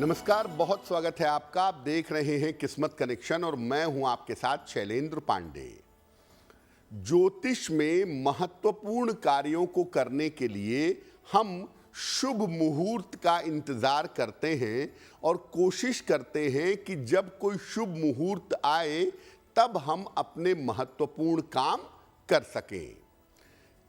नमस्कार, बहुत स्वागत है आपका। आप देख रहे हैं किस्मत कनेक्शन और मैं हूं आपके साथ शैलेंद्र पांडे। ज्योतिष में महत्वपूर्ण कार्यों को करने के लिए हम शुभ मुहूर्त का इंतजार करते हैं और कोशिश करते हैं कि जब कोई शुभ मुहूर्त आए तब हम अपने महत्वपूर्ण काम कर सकें।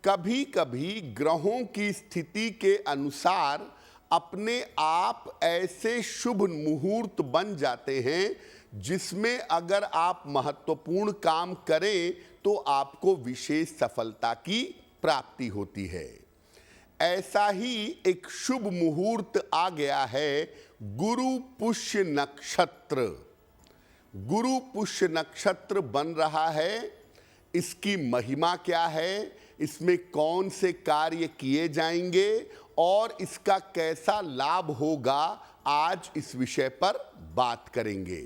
कभी कभी ग्रहों की स्थिति के अनुसार अपने आप ऐसे शुभ मुहूर्त बन जाते हैं जिसमें अगर आप महत्वपूर्ण काम करें तो आपको विशेष सफलता की प्राप्ति होती है। ऐसा ही एक शुभ मुहूर्त आ गया है गुरु पुष्य नक्षत्र। गुरु पुष्य नक्षत्र बन रहा है। इसकी महिमा क्या है, इसमें कौन से कार्य किए जाएंगे और इसका कैसा लाभ होगा, आज इस विषय पर बात करेंगे।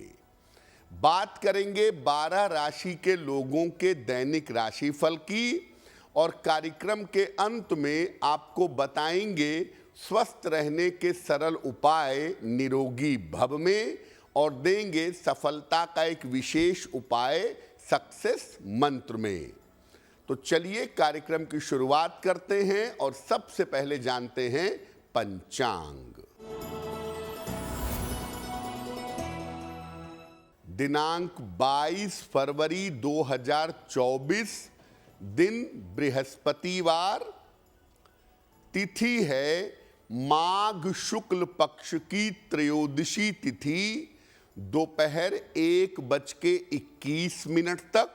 12 राशि के लोगों के दैनिक राशिफल की और कार्यक्रम के अंत में आपको बताएंगे स्वस्थ रहने के सरल उपाय निरोगी भव में और देंगे सफलता का एक विशेष उपाय सक्सेस मंत्र में। तो चलिए कार्यक्रम की शुरुआत करते हैं और सबसे पहले जानते हैं पंचांग। दिनांक 22 फरवरी 2024, दिन बृहस्पतिवार, तिथि है माघ शुक्ल पक्ष की त्रयोदशी तिथि, दोपहर 1:21 तक।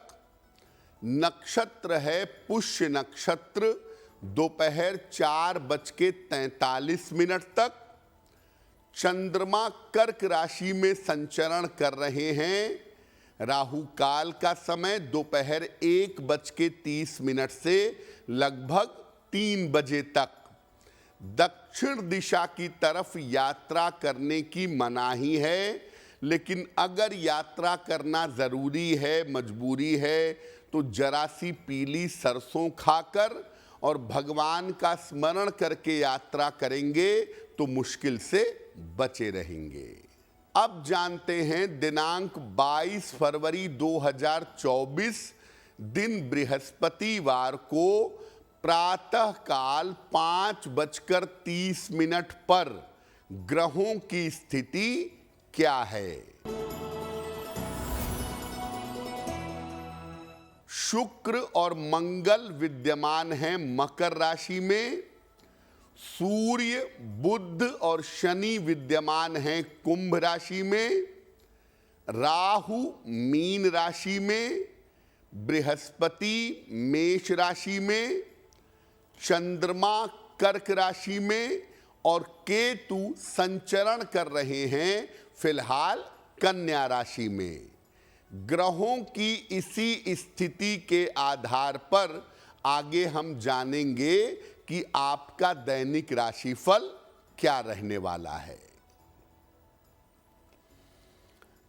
नक्षत्र है पुष्य नक्षत्र, दोपहर 4:43 तक। चंद्रमा कर्क राशि में संचरण कर रहे हैं। राहु काल का समय दोपहर 1:30 से लगभग 3 बजे तक। दक्षिण दिशा की तरफ यात्रा करने की मनाही है, लेकिन अगर यात्रा करना जरूरी है, मजबूरी है, तो जरा सी पीली सरसों खाकर और भगवान का स्मरण करके यात्रा करेंगे तो मुश्किल से बचे रहेंगे। अब जानते हैं दिनांक 22 फरवरी 2024, दिन बृहस्पतिवार को प्रातः काल 5:30 पर ग्रहों की स्थिति क्या है। शुक्र और मंगल विद्यमान हैं मकर राशि में। सूर्य, बुध और शनि विद्यमान हैं कुंभ राशि में। राहु मीन राशि में, बृहस्पति मेष राशि में, चंद्रमा कर्क राशि में और केतु संचरण कर रहे हैं फिलहाल कन्या राशि में। ग्रहों की इसी स्थिति के आधार पर आगे हम जानेंगे कि आपका दैनिक राशिफल क्या रहने वाला है।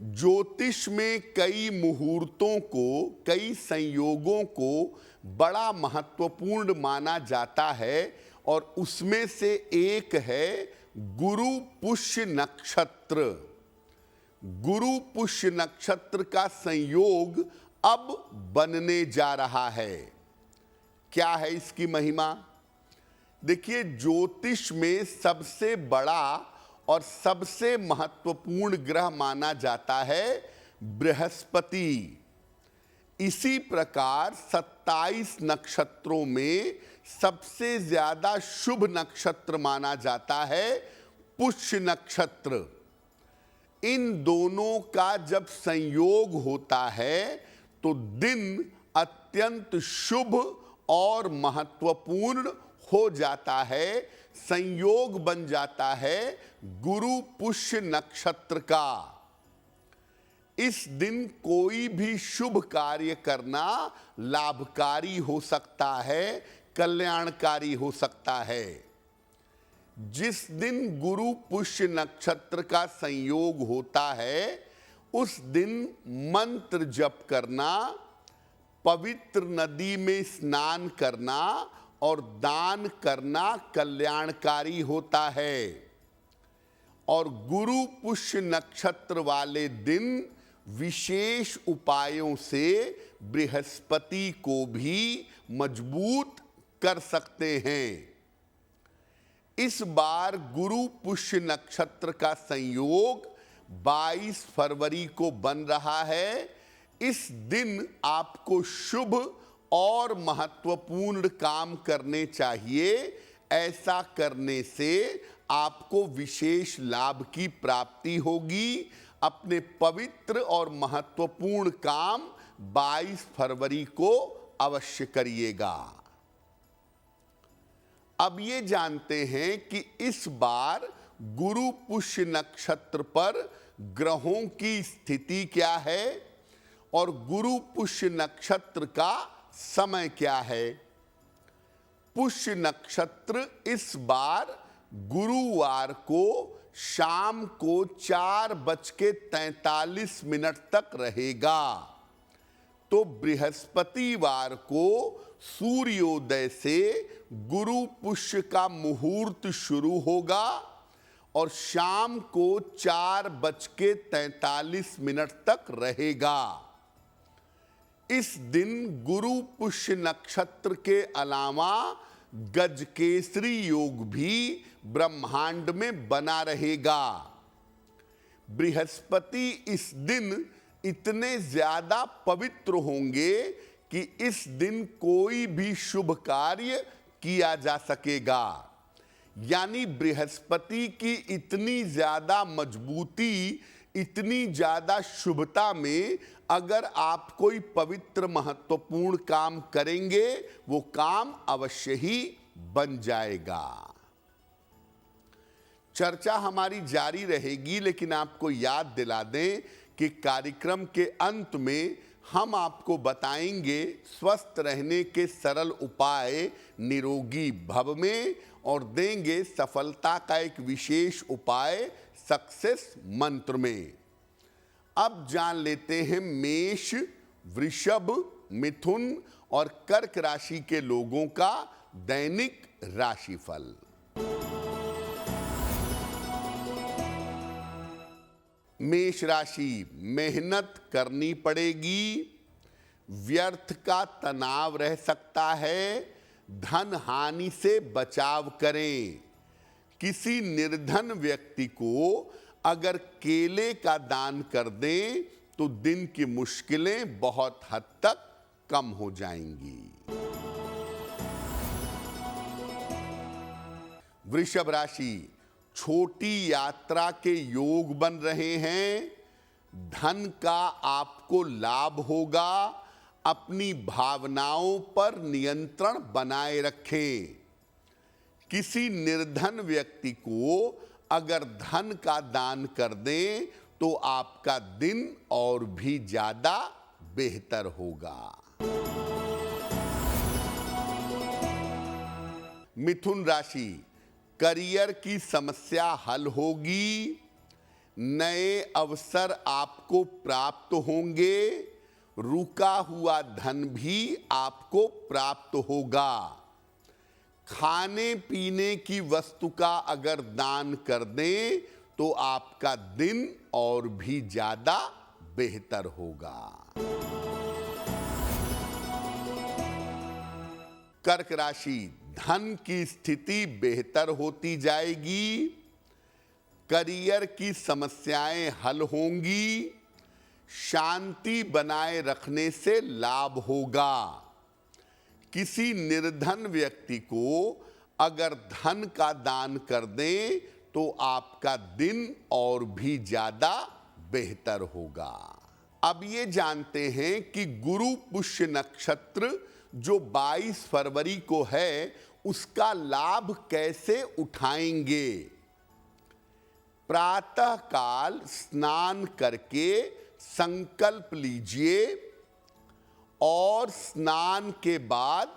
ज्योतिष में कई मुहूर्तों को, कई संयोगों को बड़ा महत्वपूर्ण माना जाता है और उसमें से एक है गुरु पुष्य नक्षत्र। गुरु पुष्य नक्षत्र का संयोग अब बनने जा रहा है। क्या है इसकी महिमा? देखिए, ज्योतिष में सबसे बड़ा और सबसे महत्वपूर्ण ग्रह माना जाता है बृहस्पति। इसी प्रकार 27 नक्षत्रों में सबसे ज्यादा शुभ नक्षत्र माना जाता है पुष्य नक्षत्र। इन दोनों का जब संयोग होता है तो दिन अत्यंत शुभ और महत्वपूर्ण हो जाता है। संयोग बन जाता है गुरु पुष्य नक्षत्र का। इस दिन कोई भी शुभ कार्य करना लाभकारी हो सकता है, कल्याणकारी हो सकता है। जिस दिन गुरु पुष्य नक्षत्र का संयोग होता है उस दिन मंत्र जप करना, पवित्र नदी में स्नान करना और दान करना कल्याणकारी होता है। और गुरु पुष्य नक्षत्र वाले दिन विशेष उपायों से बृहस्पति को भी मजबूत कर सकते हैं। इस बार गुरु पुष्य नक्षत्र का संयोग 22 फरवरी को बन रहा है। इस दिन आपको शुभ और महत्वपूर्ण काम करने चाहिए। ऐसा करने से आपको विशेष लाभ की प्राप्ति होगी। अपने पवित्र और महत्वपूर्ण काम 22 फरवरी को अवश्य करिएगा। अब ये जानते हैं कि इस बार गुरु पुष्य नक्षत्र पर ग्रहों की स्थिति क्या है और गुरु पुष्य नक्षत्र का समय क्या है। पुष्य नक्षत्र इस बार गुरुवार को शाम को 4:43 तक रहेगा। तो बृहस्पतिवार को सूर्योदय से गुरु पुष्य का मुहूर्त शुरू होगा और शाम को 4:43 तक रहेगा। इस दिन गुरु पुष्य नक्षत्र के अलावा गजकेसरी योग भी ब्रह्मांड में बना रहेगा। बृहस्पति इस दिन इतने ज्यादा पवित्र होंगे कि इस दिन कोई भी शुभ कार्य किया जा सकेगा। यानी बृहस्पति की इतनी ज्यादा मजबूती, इतनी ज्यादा शुभता में अगर आप कोई पवित्र महत्वपूर्ण काम करेंगे, वो काम अवश्य ही बन जाएगा। चर्चा हमारी जारी रहेगी, लेकिन आपको याद दिला दें कि कार्यक्रम के अंत में हम आपको बताएंगे स्वस्थ रहने के सरल उपाय निरोगी भव में और देंगे सफलता का एक विशेष उपाय सक्सेस मंत्र में। अब जान लेते हैं मेष, वृषभ, मिथुन और कर्क राशि के लोगों का दैनिक राशिफल। मेष राशि, मेहनत करनी पड़ेगी, व्यर्थ का तनाव रह सकता है, धन हानि से बचाव करें। किसी निर्धन व्यक्ति को अगर केले का दान कर दें तो दिन की मुश्किलें बहुत हद तक कम हो जाएंगी। वृषभ राशि, छोटी यात्रा के योग बन रहे हैं, धन का आपको लाभ होगा। अपनी भावनाओं पर नियंत्रण बनाए रखें। किसी निर्धन व्यक्ति को अगर धन का दान कर दें तो आपका दिन और भी ज्यादा बेहतर होगा। मिथुन राशि, करियर की समस्या हल होगी, नए अवसर आपको प्राप्त होंगे, रुका हुआ धन भी आपको प्राप्त होगा। खाने पीने की वस्तु का अगर दान कर दें तो आपका दिन और भी ज्यादा बेहतर होगा। कर्क राशि, धन की स्थिति बेहतर होती जाएगी, करियर की समस्याएं हल होंगी, शांति बनाए रखने से लाभ होगा। किसी निर्धन व्यक्ति को अगर धन का दान कर दें तो आपका दिन और भी ज्यादा बेहतर होगा। अब ये जानते हैं कि गुरु पुष्य नक्षत्र जो 22 फरवरी को है उसका लाभ कैसे उठाएंगे। प्रातः काल स्नान करके संकल्प लीजिए और स्नान के बाद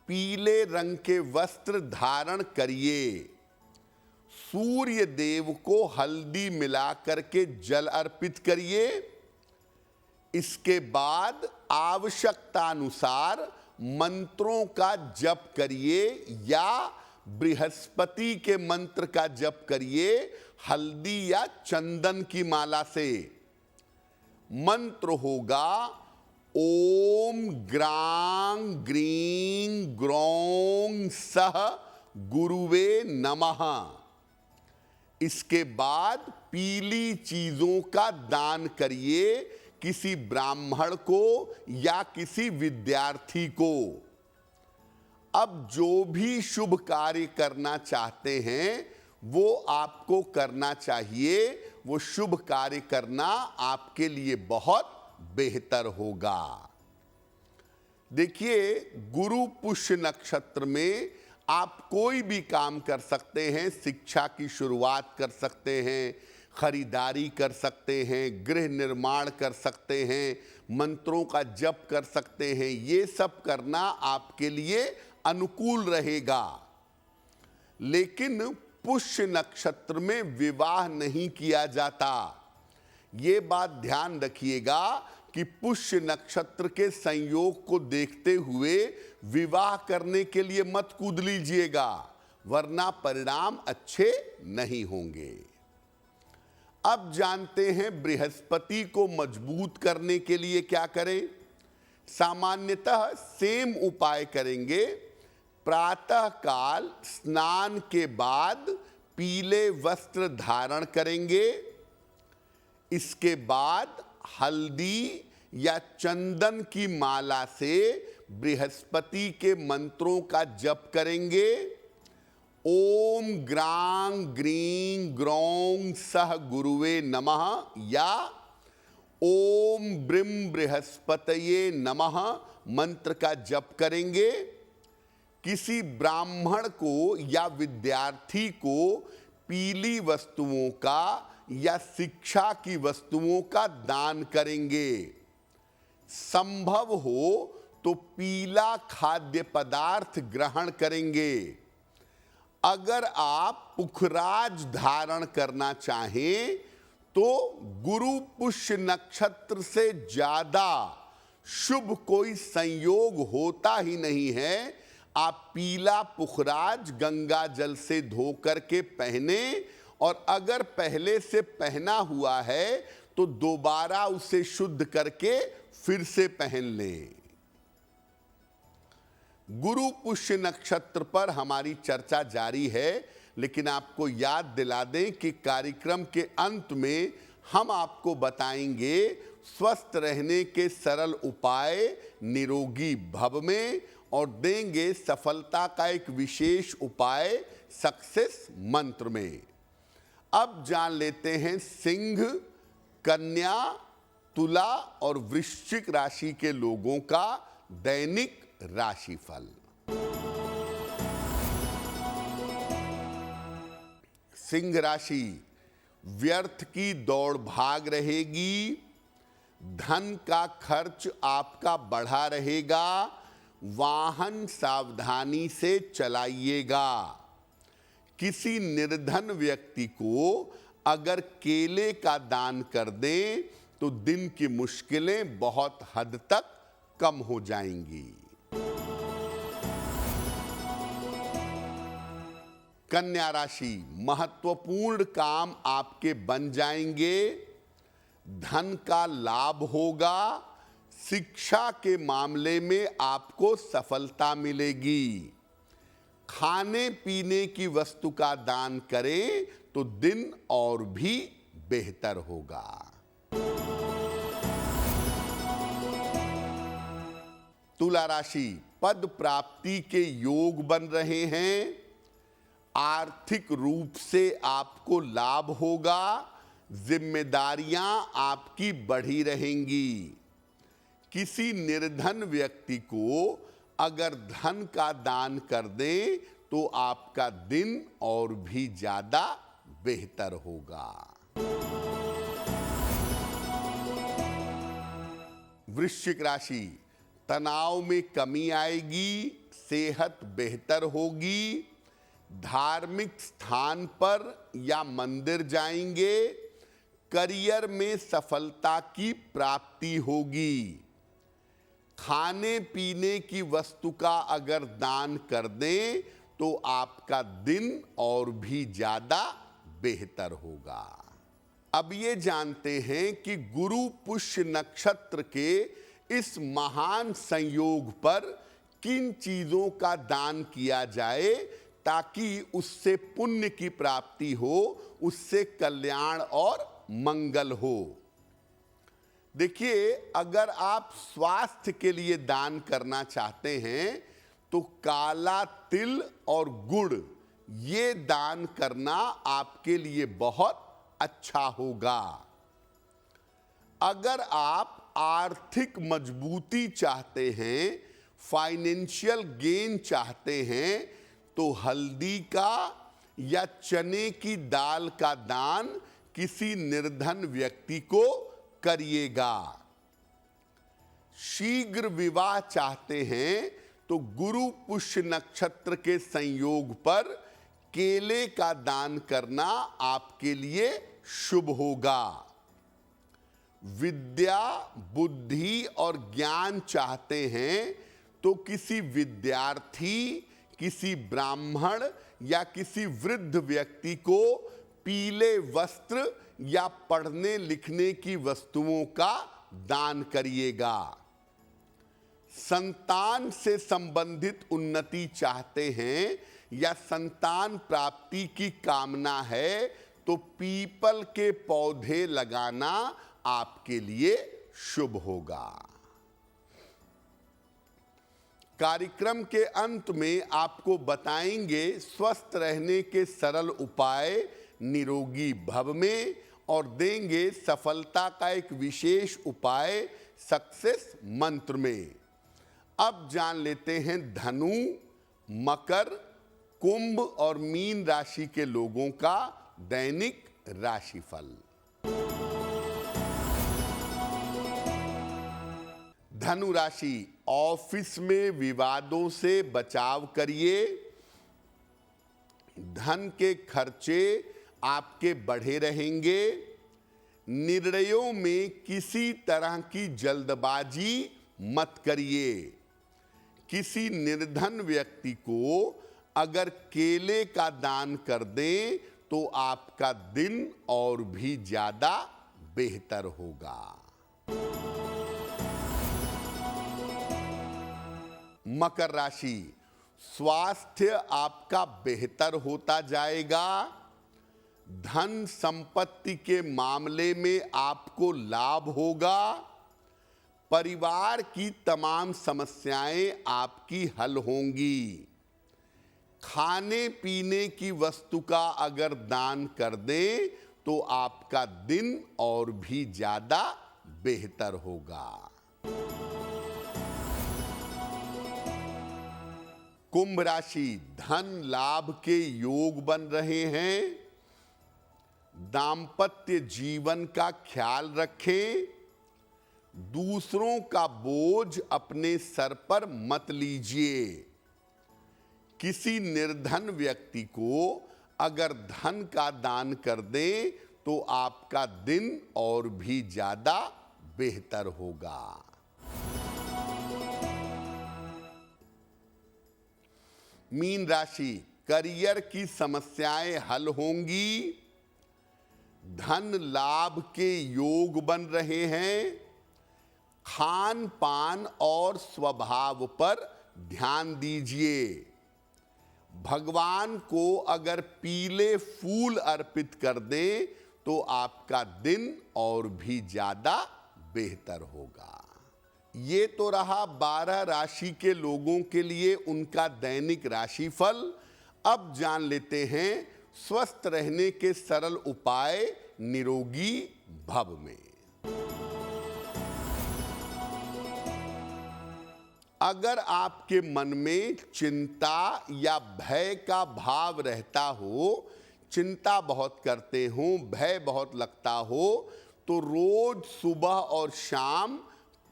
पीले रंग के वस्त्र धारण करिए। सूर्य देव को हल्दी मिलाकर के जल अर्पित करिए। इसके बाद आवश्यकतानुसार मंत्रों का जप करिए या बृहस्पति के मंत्र का जप करिए। हल्दी या चंदन की माला से। मंत्र होगा ओम ग्रां ग्रीं ग्रौं सह गुरुवे नमः। इसके बाद पीली चीजों का दान करिए किसी ब्राह्मण को या किसी विद्यार्थी को। अब जो भी शुभ कार्य करना चाहते हैं वो आपको करना चाहिए। वो शुभ कार्य करना आपके लिए बहुत बेहतर होगा। देखिए, गुरु पुष्य नक्षत्र में आप कोई भी काम कर सकते हैं। शिक्षा की शुरुआत कर सकते हैं, खरीदारी कर सकते हैं, गृह निर्माण कर सकते हैं, मंत्रों का जप कर सकते हैं। ये सब करना आपके लिए अनुकूल रहेगा। लेकिन पुष्य नक्षत्र में विवाह नहीं किया जाता। ये बात ध्यान रखिएगा कि पुष्य नक्षत्र के संयोग को देखते हुए विवाह करने के लिए मत कूद लीजिएगा, वरना परिणाम अच्छे नहीं होंगे। अब जानते हैं बृहस्पति को मजबूत करने के लिए क्या करें। सामान्यतः सेम उपाय करेंगे। प्रातः काल स्नान के बाद पीले वस्त्र धारण करेंगे। इसके बाद हल्दी या चंदन की माला से बृहस्पति के मंत्रों का जप करेंगे। ओम ग्रां ग्रीं ग्रौं सह गुरुवे नमः या ओम ब्रीं बृहस्पतये नमः मंत्र का जप करेंगे। किसी ब्राह्मण को या विद्यार्थी को पीली वस्तुओं का या शिक्षा की वस्तुओं का दान करेंगे। संभव हो तो पीला खाद्य पदार्थ ग्रहण करेंगे। अगर आप पुखराज धारण करना चाहें तो गुरु पुष्य नक्षत्र से ज्यादा शुभ कोई संयोग होता ही नहीं है। आप पीला पुखराज गंगा जल से धो करके पहने, और अगर पहले से पहना हुआ है तो दोबारा उसे शुद्ध करके फिर से पहन लें। गुरु पुष्य नक्षत्र पर हमारी चर्चा जारी है, लेकिन आपको याद दिला दें कि कार्यक्रम के अंत में हम आपको बताएंगे स्वस्थ रहने के सरल उपाय निरोगी भव में, और देंगे सफलता का एक विशेष उपाय सक्सेस मंत्र में। अब जान लेते हैं सिंह, कन्या, तुला और वृश्चिक राशि के लोगों का दैनिक राशिफल। सिंह राशि, व्यर्थ की दौड़ भाग रहेगी। धन का खर्च आपका बढ़ा रहेगा। वाहन सावधानी से चलाइएगा। किसी निर्धन व्यक्ति को अगर केले का दान कर दें तो दिन की मुश्किलें बहुत हद तक कम हो जाएंगी। कन्या राशि, महत्वपूर्ण काम आपके बन जाएंगे। धन का लाभ होगा। शिक्षा के मामले में आपको सफलता मिलेगी। खाने पीने की वस्तु का दान करें तो दिन और भी बेहतर होगा। तुला राशि, पद प्राप्ति के योग बन रहे हैं। आर्थिक रूप से आपको लाभ होगा। जिम्मेदारियां आपकी बढ़ी रहेंगी। किसी निर्धन व्यक्ति को अगर धन का दान कर दें तो आपका दिन और भी ज्यादा बेहतर होगा। वृश्चिक राशि, तनाव में कमी आएगी। सेहत बेहतर होगी। धार्मिक स्थान पर या मंदिर जाएंगे। करियर में सफलता की प्राप्ति होगी। खाने पीने की वस्तु का अगर दान कर दें तो आपका दिन और भी ज्यादा बेहतर होगा। अब ये जानते हैं कि गुरु पुष्य नक्षत्र के इस महान संयोग पर किन चीजों का दान किया जाए ताकि उससे पुण्य की प्राप्ति हो, उससे कल्याण और मंगल हो। देखिए, अगर आप स्वास्थ्य के लिए दान करना चाहते हैं तो काला तिल और गुड़ ये दान करना आपके लिए बहुत अच्छा होगा। अगर आप आर्थिक मजबूती चाहते हैं, फाइनेंशियल गेन चाहते हैं, तो हल्दी का या चने की दाल का दान किसी निर्धन व्यक्ति को करिएगा। शीघ्र विवाह चाहते हैं तो गुरु पुष्य नक्षत्र के संयोग पर केले का दान करना आपके लिए शुभ होगा। विद्या, बुद्धि और ज्ञान चाहते हैं तो किसी विद्यार्थी, किसी ब्राह्मण या किसी वृद्ध व्यक्ति को पीले वस्त्र या पढ़ने लिखने की वस्तुओं का दान करिएगा। संतान से संबंधित उन्नति चाहते हैं या संतान प्राप्ति की कामना है तो पीपल के पौधे लगाना आपके लिए शुभ होगा। कार्यक्रम के अंत में आपको बताएंगे स्वस्थ रहने के सरल उपाय निरोगी भव में और देंगे सफलता का एक विशेष उपाय सक्सेस मंत्र में। अब जान लेते हैं धनु, मकर, कुंभ और मीन राशि के लोगों का दैनिक राशिफल। धनु राशि, ऑफिस में विवादों से बचाव करिए। धन के खर्चे आपके बढ़े रहेंगे। निर्णयों में किसी तरह की जल्दबाजी मत करिए। किसी निर्धन व्यक्ति को अगर केले का दान कर दें तो आपका दिन और भी ज्यादा बेहतर होगा। मकर राशि, स्वास्थ्य आपका बेहतर होता जाएगा। धन संपत्ति के मामले में आपको लाभ होगा। परिवार की तमाम समस्याएं आपकी हल होंगी। खाने पीने की वस्तु का अगर दान कर दें तो आपका दिन और भी ज्यादा बेहतर होगा। कुंभ राशि, धन लाभ के योग बन रहे हैं। दांपत्य जीवन का ख्याल रखें। दूसरों का बोझ अपने सर पर मत लीजिए। किसी निर्धन व्यक्ति को अगर धन का दान कर दें तो आपका दिन और भी ज्यादा बेहतर होगा। मीन राशि, करियर की समस्याएं हल होंगी। धन लाभ के योग बन रहे हैं। खान पान और स्वभाव पर ध्यान दीजिए। भगवान को अगर पीले फूल अर्पित कर दें तो आपका दिन और भी ज्यादा बेहतर होगा। ये तो रहा 12 राशि के लोगों के लिए उनका दैनिक राशिफल। अब जान लेते हैं स्वस्थ रहने के सरल उपाय निरोगी भव में। अगर आपके मन में चिंता या भय का भाव रहता हो, चिंता बहुत करते हो, भय बहुत लगता हो, तो रोज सुबह और शाम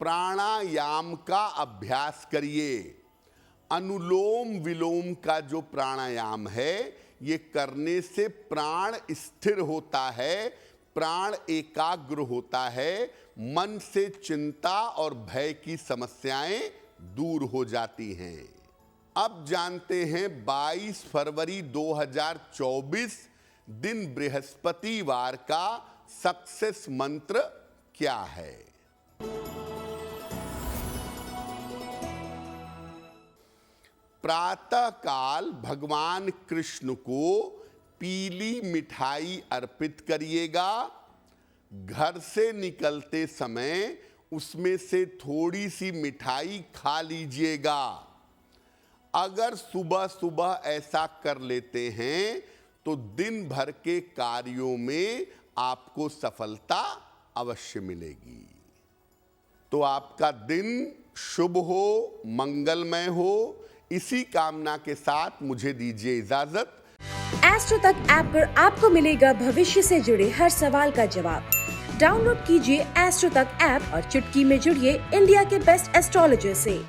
प्राणायाम का अभ्यास करिए। अनुलोम विलोम का जो प्राणायाम है, ये करने से प्राण स्थिर होता है, प्राण एकाग्र होता है, मन से चिंता और भय की समस्याएं दूर हो जाती हैं। अब जानते हैं 22 फरवरी 2024 दिन बृहस्पतिवार का सक्सेस मंत्र क्या है? प्रातः काल भगवान कृष्ण को पीली मिठाई अर्पित करिएगा। घर से निकलते समय उसमें से थोड़ी सी मिठाई खा लीजिएगा। अगर सुबह सुबह ऐसा कर लेते हैं तो दिन भर के कार्यों में आपको सफलता अवश्य मिलेगी। तो आपका दिन शुभ हो, मंगलमय हो, इसी कामना के साथ मुझे दीजिए इजाजत। एस्ट्रो तक ऐप पर आपको मिलेगा भविष्य से जुड़े हर सवाल का जवाब। डाउनलोड कीजिए एस्ट्रो तक ऐप और चुटकी में जुड़िए इंडिया के बेस्ट एस्ट्रोलॉजर से।